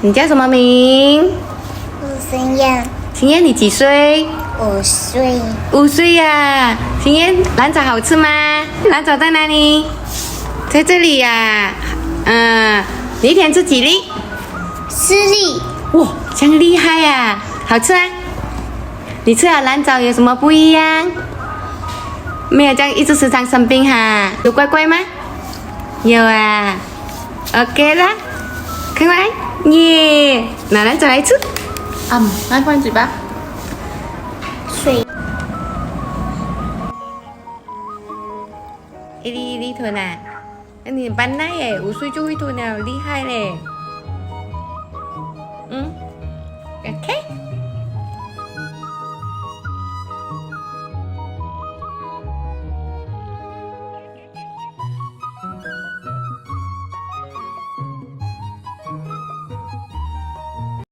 你叫什么名？孙燕，秦燕，你几岁5岁， ？5岁呀。秦燕，蓝藻好吃吗？蓝藻在哪里？在这里呀。你一天吃几粒？ 4粒，哇，这样厉害呀！好吃啊！你吃了蓝藻有什么不一样？没有这样一直时常生病哈？有乖乖吗？有啊。OK 啦，看来耶，拿蓝藻来吃。来放嘴巴。水，一粒一粒吞啊！那你搬奶耶，5岁就会吞了，厉害嘞。